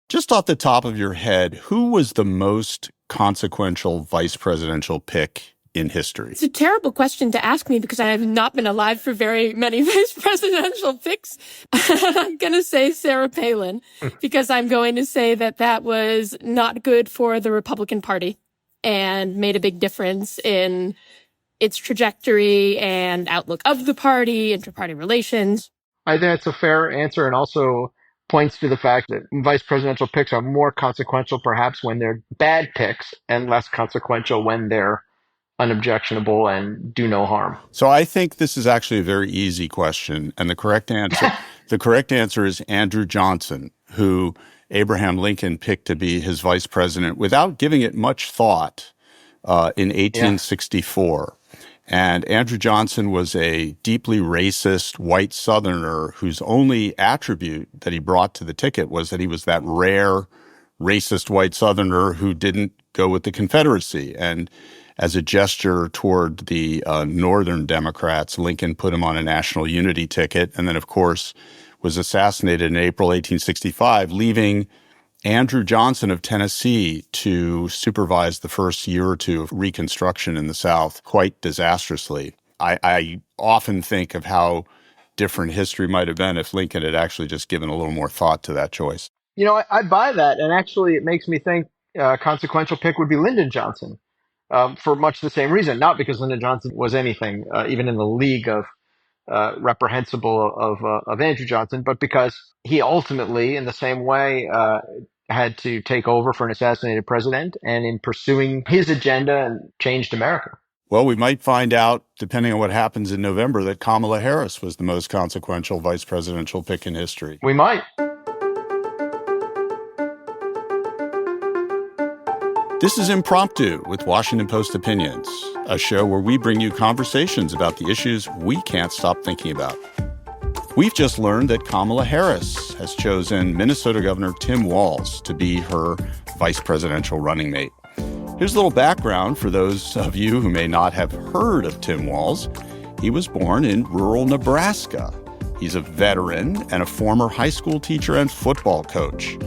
Just off the top of your head, who was the most consequential vice presidential pick in history? It's a terrible question to ask me because I have not been alive for very many vice presidential picks. I'm going to say Sarah Palin because I'm going to say that was not good for the Republican Party and made a big difference in its trajectory and outlook of the party, inter-party relations. I think that's a fair answer and also points to the fact that vice presidential picks are more consequential perhaps when they're bad picks and less consequential when they're unobjectionable and do no harm. So I think this is actually a very easy question, and the correct answer is Andrew Johnson, who Abraham Lincoln picked to be his vice president without giving it much thought in 1864. And Andrew Johnson was a deeply racist white Southerner whose only attribute that he brought to the ticket was that he was that rare racist white Southerner who didn't go with the Confederacy. And as a gesture toward the Northern Democrats, Lincoln put him on a national unity ticket and then, of course, was assassinated in April 1865, leaving Andrew Johnson of Tennessee to supervise the first year or two of Reconstruction in the South quite disastrously. I often think of how different history might have been if Lincoln had actually just given a little more thought to that choice. I buy that. And actually, it makes me think a consequential pick would be Lyndon Johnson for much the same reason. Not because Lyndon Johnson was anything, even in the league of reprehensible of Andrew Johnson, but because he ultimately, in the same way, had to take over for an assassinated president and in pursuing his agenda changed America. Well, we might find out, depending on what happens in November, that Kamala Harris was the most consequential vice presidential pick in history. We might. This is Impromptu with Washington Post Opinions, a show where we bring you conversations about the issues we can't stop thinking about. We've just learned that Kamala Harris has chosen Minnesota Governor Tim Walz to be her vice presidential running mate. Here's a little background for those of you who may not have heard of Tim Walz. He was born in rural Nebraska. He's a veteran and a former high school teacher and football coach.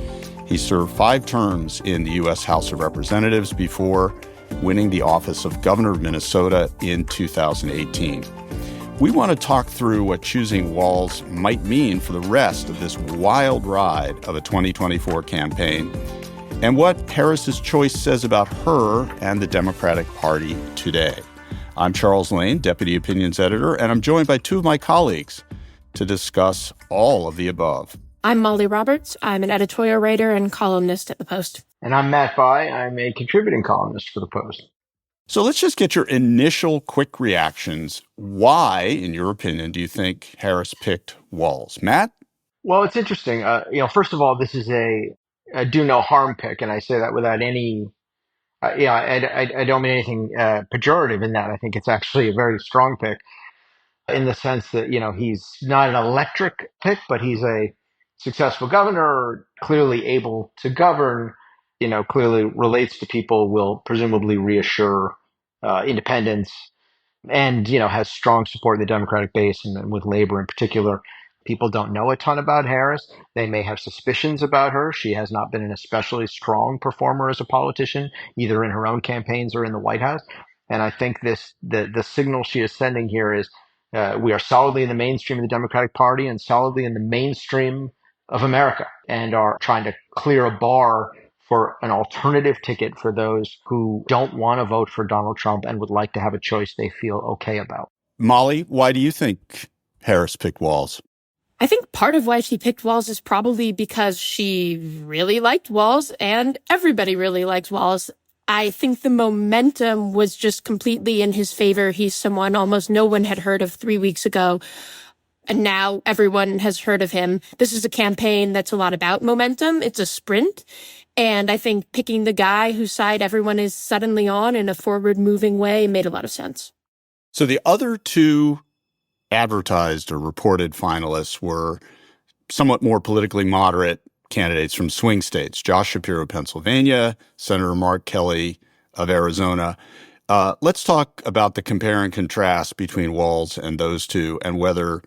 He served 5 terms in the U.S. House of Representatives before winning the office of governor of Minnesota in 2018. We want to talk through what choosing Walz might mean for the rest of this wild ride of a 2024 campaign and what Harris's choice says about her and the Democratic Party today. I'm Charles Lane, Deputy Opinions Editor, and I'm joined by 2 of my colleagues to discuss all of the above. I'm Molly Roberts. I'm an editorial writer and columnist at The Post. And I'm Matt Bai. I'm a contributing columnist for The Post. So let's just get your initial quick reactions. Why, in your opinion, do you think Harris picked Walz? Matt? Well, it's interesting. First of all, this is a do no harm pick, and I say that without any. I don't mean anything pejorative in that. I think it's actually a very strong pick, in the sense that he's not an electric pick, but he's a successful governor, clearly able to govern. Clearly relates to people, will presumably reassure independence, and has strong support in the Democratic base and with labor in particular. People don't know a ton about Harris. They may have suspicions about her. She has not been an especially strong performer as a politician, either in her own campaigns or in the White House. And I think the signal she is sending here is we are solidly in the mainstream of the Democratic Party and solidly in the mainstream of America, and are trying to clear a bar for an alternative ticket for those who don't want to vote for Donald Trump and would like to have a choice they feel okay about. Molly, why do you think Harris picked Walz? I think part of why she picked Walz is probably because she really liked Walz and everybody really likes Walz. I think the momentum was just completely in his favor. He's someone almost no one had heard of 3 weeks ago. And now everyone has heard of him. This is a campaign that's a lot about momentum. It's a sprint. And I think picking the guy whose side everyone is suddenly on in a forward-moving way made a lot of sense. So the other 2 advertised or reported finalists were somewhat more politically moderate candidates from swing states. Josh Shapiro, Pennsylvania, Senator Mark Kelly of Arizona. Let's talk about the compare and contrast between Walz and those 2 and whether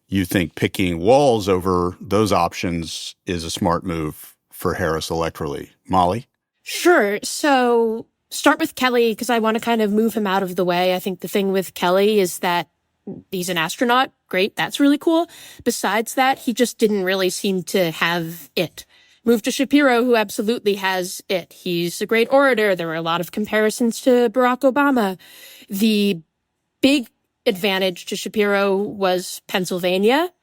you think picking Walz over those options is a smart move for Harris electorally. Molly? Sure. So start with Kelly because I want to kind of move him out of the way. I think the thing with Kelly is that he's an astronaut. Great. That's really cool. Besides that, he just didn't really seem to have it. Move to Shapiro, who absolutely has it. He's a great orator. There were a lot of comparisons to Barack Obama. The big advantage to Shapiro was Pennsylvania.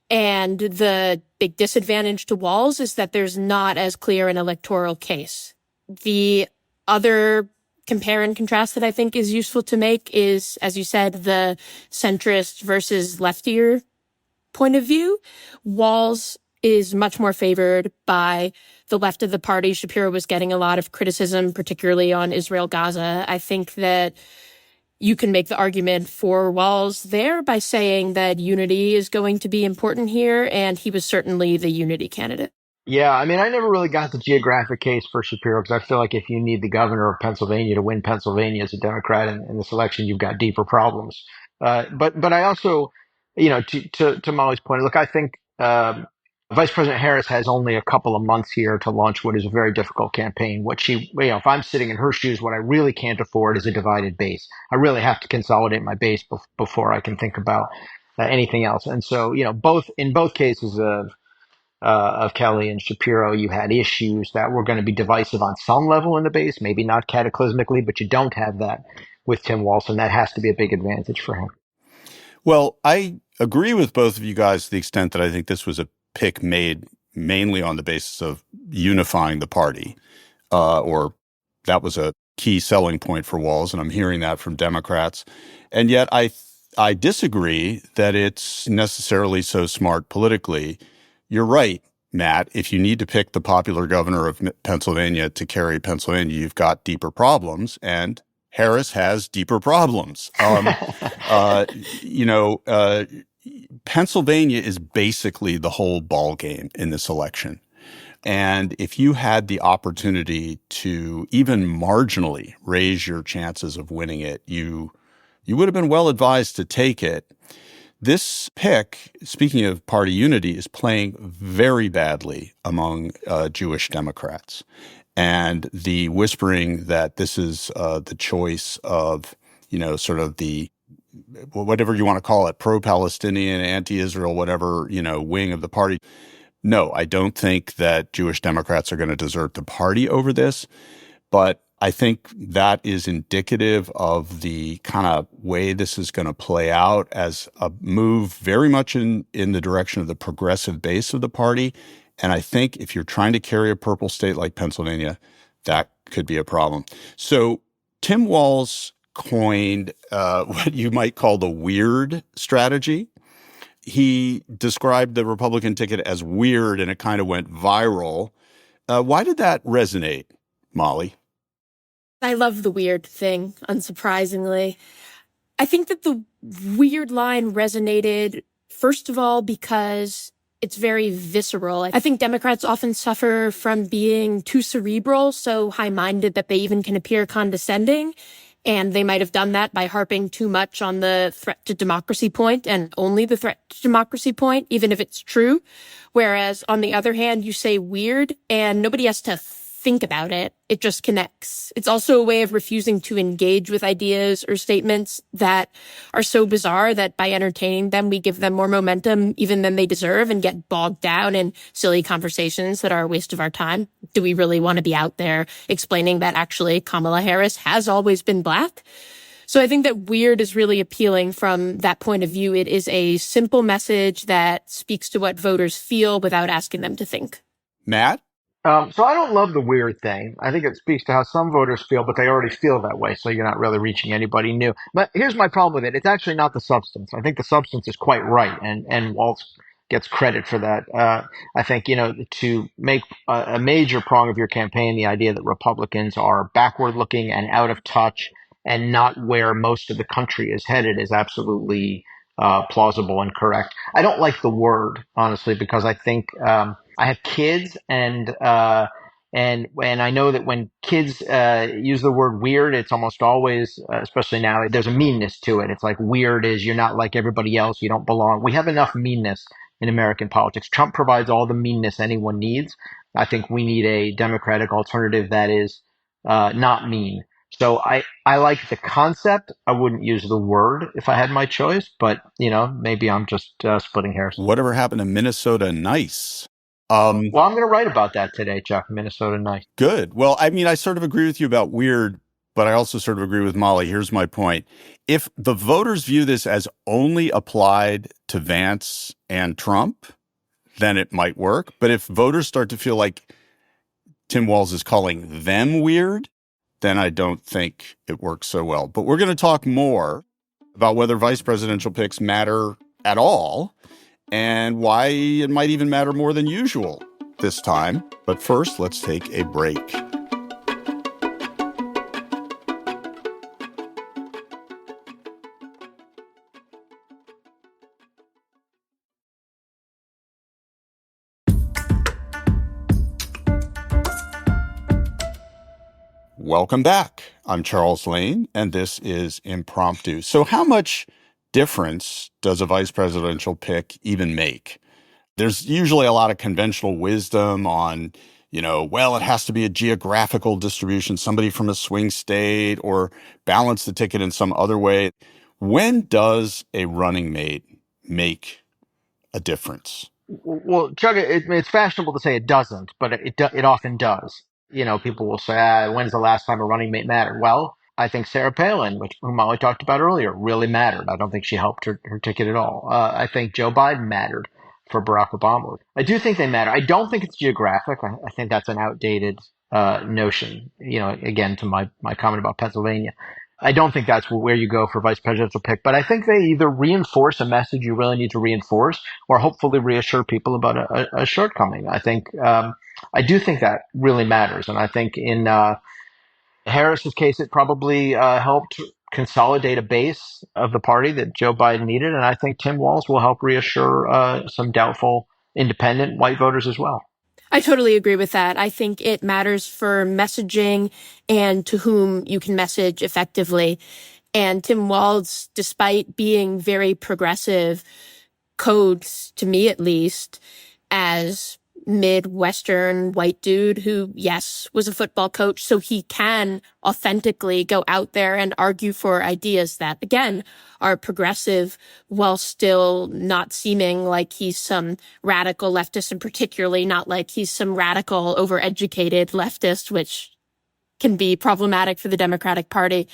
And the big disadvantage to Walz is that there's not as clear an electoral case. The other compare and contrast that I think is useful to make is, as you said, the centrist versus leftier point of view. Walz is much more favored by the left of the party. Shapiro was getting a lot of criticism, particularly on Israel-Gaza. I think that you can make the argument for Walz there by saying that unity is going to be important here, and he was certainly the unity candidate. Yeah, I mean, I never really got the geographic case for Shapiro because I feel like if you need the governor of Pennsylvania to win Pennsylvania as a Democrat in this election, you've got deeper problems. But I also, to Molly's point, look, I think Vice President Harris has only a couple of months here to launch what is a very difficult campaign. If I'm sitting in her shoes, what I really can't afford is a divided base. I really have to consolidate my base before I can think about anything else. And so, in both cases of Kelly and Shapiro, you had issues that were going to be divisive on some level in the base, maybe not cataclysmically, but you don't have that with Tim Walz, and that has to be a big advantage for him. Well, I agree with both of you guys to the extent that I think this was a pick made mainly on the basis of unifying the party, or that was a key selling point for Walz, and I'm hearing that from Democrats. And yet I disagree that it's necessarily so smart politically. You're right, Matt. If you need to pick the popular governor of Pennsylvania to carry Pennsylvania, you've got deeper problems, and Harris has deeper problems. Pennsylvania is basically the whole ball game in this election. And if you had the opportunity to even marginally raise your chances of winning it, you would have been well advised to take it. This pick, speaking of party unity, is playing very badly among Jewish Democrats. And the whispering that this is the choice of, sort of the, whatever you want to call it, pro-Palestinian, anti-Israel, whatever, wing of the party. No, I don't think that Jewish Democrats are going to desert the party over this. But I think that is indicative of the kind of way this is going to play out as a move very much in the direction of the progressive base of the party. And I think if you're trying to carry a purple state like Pennsylvania, that could be a problem. So Tim Walz coined what you might call the weird strategy. He described the Republican ticket as weird, and it kind of went viral. Why did that resonate, Molly? I love the weird thing, unsurprisingly. I think that the weird line resonated, first of all, because it's very visceral. I think Democrats often suffer from being too cerebral, so high-minded that they even can appear condescending. And they might have done that by harping too much on the threat to democracy point and only the threat to democracy point, even if it's true. Whereas on the other hand, you say weird and nobody has to think about it. It just connects. It's also a way of refusing to engage with ideas or statements that are so bizarre that by entertaining them, we give them more momentum even than they deserve and get bogged down in silly conversations that are a waste of our time. Do we really want to be out there explaining that actually Kamala Harris has always been Black? So I think that weird is really appealing from that point of view. It is a simple message that speaks to what voters feel without asking them to think. Matt? So I don't love the weird thing. I think it speaks to how some voters feel, but they already feel that way, so you're not really reaching anybody new. But here's my problem with it. It's actually not the substance. I think the substance is quite right, and Walz gets credit for that. I think, to make a major prong of your campaign the idea that Republicans are backward looking and out of touch and not where most of the country is headed is absolutely plausible and correct. I don't like the word, honestly, because I think I have kids, and I know that when kids use the word weird, it's almost always, especially now, there's a meanness to it. It's like weird is you're not like everybody else, you don't belong. We have enough meanness in American politics. Trump provides all the meanness anyone needs. I think we need a Democratic alternative that is not mean. So I like the concept. I wouldn't use the word if I had my choice, but maybe I'm just splitting hairs. Whatever happened to Minnesota nice? Well, I'm going to write about that today, Chuck. Minnesota nice. Good. Well, I mean, I sort of agree with you about weird, but I also sort of agree with Molly. Here's my point. If the voters view this as only applied to Vance and Trump, then it might work. But if voters start to feel like Tim Walz is calling them weird, then I don't think it works so well. But we're going to talk more about whether vice presidential picks matter at all and why it might even matter more than usual this time. But first, let's take a break. Welcome back. I'm Charles Lane, and this is Impromptu. So how much difference does a vice presidential pick even make? There's usually a lot of conventional wisdom on, well, it has to be a geographical distribution, somebody from a swing state, or balance the ticket in some other way. When does a running mate make a difference? Well, Chuck, it's fashionable to say it doesn't, but it often does. People will say, when's the last time a running mate mattered? Well, I think Sarah Palin, whom Molly talked about earlier, really mattered. I don't think she helped her ticket at all. I think Joe Biden mattered for Barack Obama. I do think they matter. I don't think it's geographic. I think that's an outdated notion. Again, to my comment about Pennsylvania. I don't think that's where you go for vice presidential pick, but I think they either reinforce a message you really need to reinforce or hopefully reassure people about a shortcoming. I think, I do think that really matters. And I think in Harris's case, it probably helped consolidate a base of the party that Joe Biden needed. And I think Tim Walz will help reassure some doubtful independent white voters as well. I totally agree with that. I think it matters for messaging and to whom you can message effectively. And Tim Walz, despite being very progressive, codes, to me at least, as Midwestern white dude who, yes, was a football coach, so he can authentically go out there and argue for ideas that, again, are progressive while still not seeming like he's some radical leftist, and particularly not like he's some radical, overeducated leftist, which can be problematic for the Democratic Party.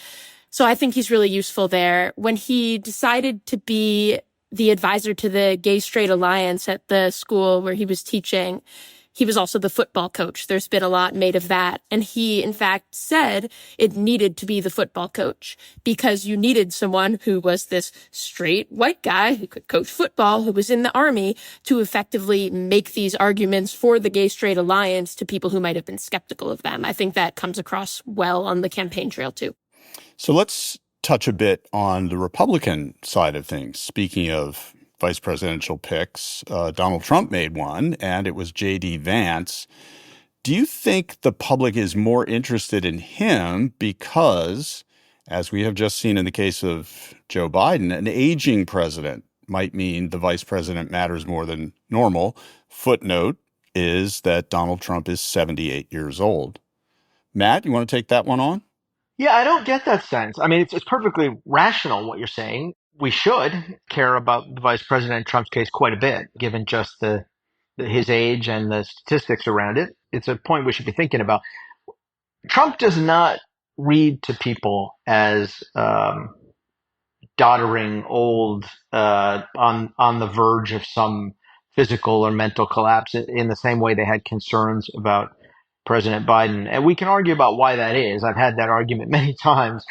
So I think he's really useful there. When he decided to be the advisor to the Gay-Straight Alliance at the school where he was teaching, he was also the football coach. There's been a lot made of that. And he, in fact, said it needed to be the football coach because you needed someone who was this straight white guy who could coach football, who was in the army, to effectively make these arguments for the Gay-Straight Alliance to people who might have been skeptical of them. I think that comes across well on the campaign trail, too. So let's touch a bit on the Republican side of things. Speaking of vice presidential picks, Donald Trump made one, and it was J.D. Vance. Do you think the public is more interested in him because, as we have just seen in the case of Joe Biden, an aging president might mean the vice president matters more than normal? Footnote is that Donald Trump is 78 years old. Matt, you want to take that one on? Yeah, I don't get that sense. I mean, it's perfectly rational what you're saying. We should care about the vice president in Trump's case quite a bit, given just his age and the statistics around it. It's a point we should be thinking about. Trump does not read to people as doddering, old, on the verge of some physical or mental collapse in the same way they had concerns about President Biden. And we can argue about why that is. I've had that argument many times.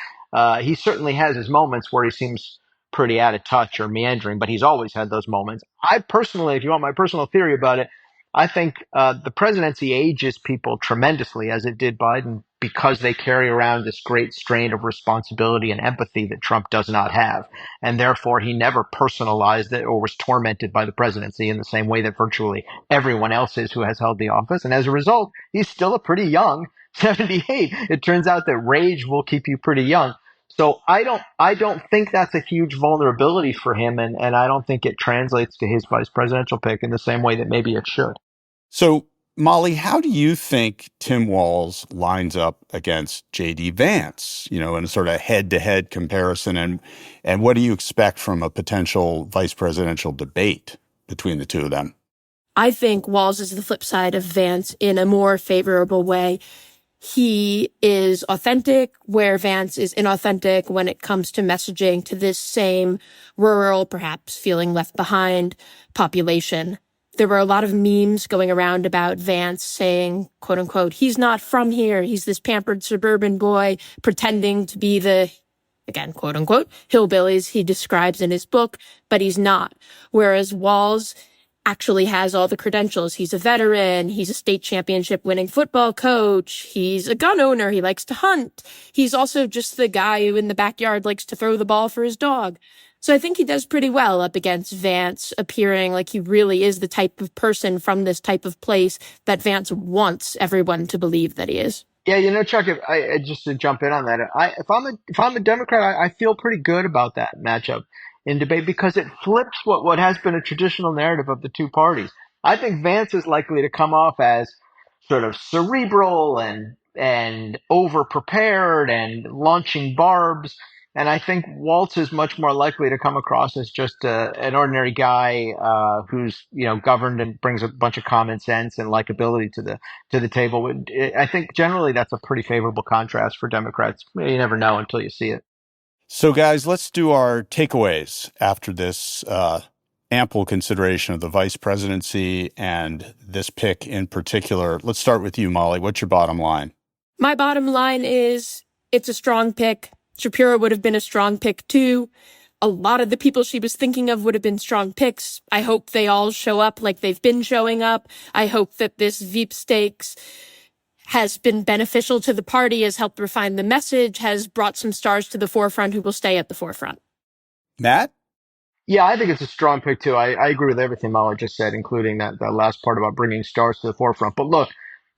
He certainly has his moments where he seems pretty out of touch or meandering, but he's always had those moments. I personally, if you want my personal theory about it, I think the presidency ages people tremendously, as it did Biden, because they carry around this great strain of responsibility and empathy that Trump does not have. And therefore, he never personalized it or was tormented by the presidency in the same way that virtually everyone else is who has held the office. And as a result, he's still a pretty young 78. It turns out that rage will keep you pretty young. So I don't think that's a huge vulnerability for him, and I don't think it translates to his vice presidential pick in the same way that maybe it should. So, Molly, how do you think Tim Walz lines up against J.D. Vance, in a sort of head-to-head comparison? And what do you expect from a potential vice presidential debate between the two of them? I think Walz is the flip side of Vance in a more favorable way. He is authentic where Vance is inauthentic when it comes to messaging to this same rural, perhaps feeling left behind population. There were a lot of memes going around about Vance saying, quote unquote, he's not from here. He's this pampered suburban boy pretending to be the, again, quote unquote, hillbillies he describes in his book, but he's not. Whereas Walz actually has all the credentials. He's a veteran. He's a state championship winning football coach. He's a gun owner. He likes to hunt. He's also just the guy who in the backyard likes to throw the ball for his dog. So I think he does pretty well up against Vance, appearing like he really is the type of person from this type of place that Vance wants everyone to believe that he is. Yeah, Chuck, if just to jump in on that, if I'm a Democrat, I feel pretty good about that matchup in debate because it flips what has been a traditional narrative of the two parties. I think Vance is likely to come off as sort of cerebral and over prepared and launching barbs. And I think Waltz is much more likely to come across as just an ordinary guy who's governed and brings a bunch of common sense and likability to the table. I think generally that's a pretty favorable contrast for Democrats. You never know until you see it. So, guys, let's do our takeaways after this ample consideration of the vice presidency and this pick in particular. Let's start with you, Molly. What's your bottom line? My bottom line is it's a strong pick. Shapiro would have been a strong pick too. A lot of the people she was thinking of would have been strong picks. I hope they all show up like they've been showing up. I hope that this Veep stakes has been beneficial to the party, has helped refine the message, has brought some stars to the forefront who will stay at the forefront. Matt? Yeah, I think it's a strong pick too. I agree with everything Mahler just said, including that last part about bringing stars to the forefront. But look,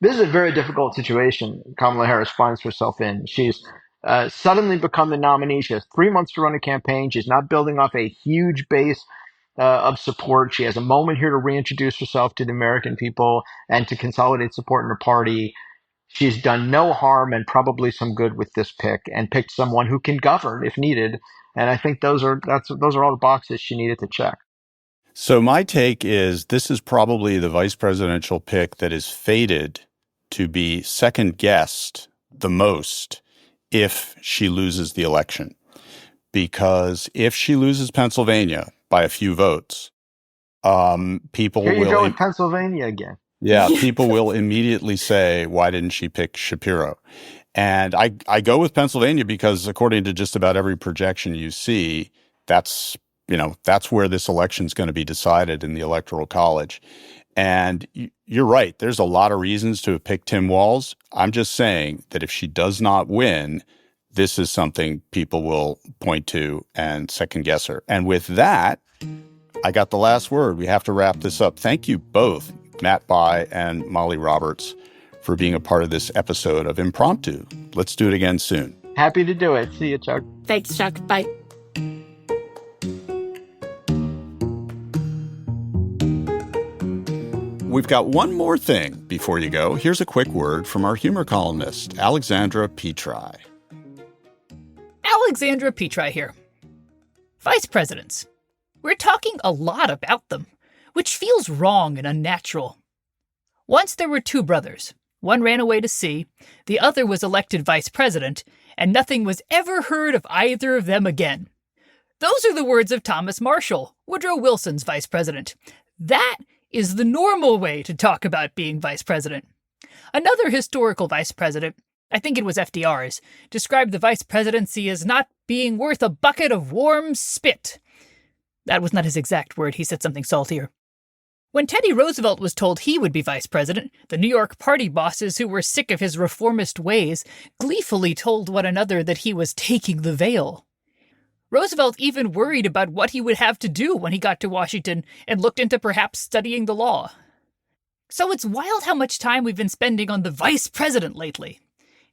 this is a very difficult situation Kamala Harris finds herself in. She's suddenly become the nominee. She has 3 months to run a campaign. She's not building off a huge base of support. She has a moment here to reintroduce herself to the American people and to consolidate support in her party. She's done no harm and probably some good with this pick and picked someone who can govern if needed. And I think those are all the boxes she needed to check. So my take is this is probably the vice presidential pick that is fated to be second guessed the most if she loses the election. Because if she loses Pennsylvania by a few votes, people Here you will go with Pennsylvania again. Yeah, people will immediately say, why didn't she pick Shapiro? And I go with Pennsylvania because according to just about every projection you see, that's where this election is going to be decided in the Electoral College. And you're right. There's a lot of reasons to have picked Tim Walz. I'm just saying that if she does not win, this is something people will point to and second guess her. And with that, I got the last word. We have to wrap this up. Thank you both, Matt Bai and Molly Roberts, for being a part of this episode of Impromptu. Let's do it again soon. Happy to do it. See you, Chuck. Thanks, Chuck. Bye. We've got one more thing before you go. Here's a quick word from our humor columnist, Alexandra Petri. Alexandra Petri here. Vice presidents. We're talking a lot about them, which feels wrong and unnatural. Once there were two brothers. One ran away to sea, the other was elected vice president, and nothing was ever heard of either of them again. Those are the words of Thomas Marshall, Woodrow Wilson's vice president. That is the normal way to talk about being vice president. Another historical vice president, I think it was FDR's, described the vice presidency as not being worth a bucket of warm spit. That was not his exact word, he said something saltier. When Teddy Roosevelt was told he would be vice president, the New York party bosses who were sick of his reformist ways gleefully told one another that he was taking the veil. Roosevelt even worried about what he would have to do when he got to Washington and looked into perhaps studying the law. So it's wild how much time we've been spending on the vice president lately.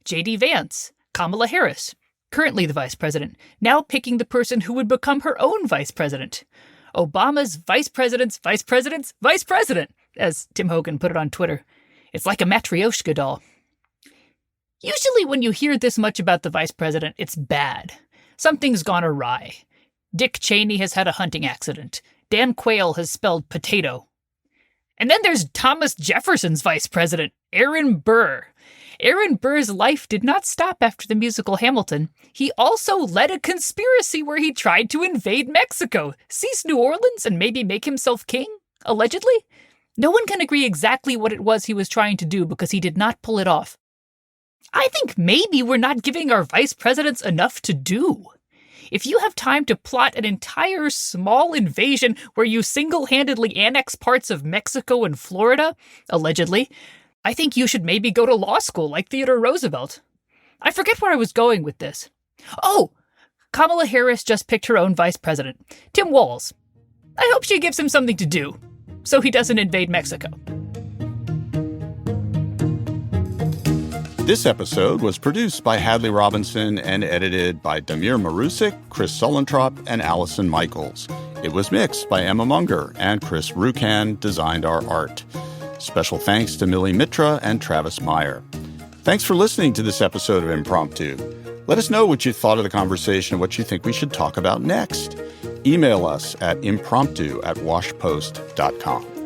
J.D. Vance, Kamala Harris, currently the vice president, now picking the person who would become her own vice president. Obama's vice president's vice president's vice president, as Tim Hogan put it on Twitter. It's like a Matryoshka doll. Usually when you hear this much about the vice president, it's bad. Something's gone awry. Dick Cheney has had a hunting accident. Dan Quayle has spelled potato. And then there's Thomas Jefferson's vice president, Aaron Burr. Aaron Burr's life did not stop after the musical Hamilton. He also led a conspiracy where he tried to invade Mexico, seize New Orleans, and maybe make himself king, allegedly. No one can agree exactly what it was he was trying to do because he did not pull it off. I think maybe we're not giving our vice presidents enough to do. If you have time to plot an entire small invasion where you single-handedly annex parts of Mexico and Florida, allegedly, I think you should maybe go to law school like Theodore Roosevelt. I forget where I was going with this. Oh, Kamala Harris just picked her own vice president, Tim Walz. I hope she gives him something to do, so he doesn't invade Mexico. This episode was produced by Hadley Robinson and edited by Damir Marusik, Chris Sulentrop, and Allison Michaels. It was mixed by Emma Munger, and Chris Rucan designed our art. Special thanks to Millie Mitra and Travis Meyer. Thanks for listening to this episode of Impromptu. Let us know what you thought of the conversation and what you think we should talk about next. Email us at impromptu@washpost.com.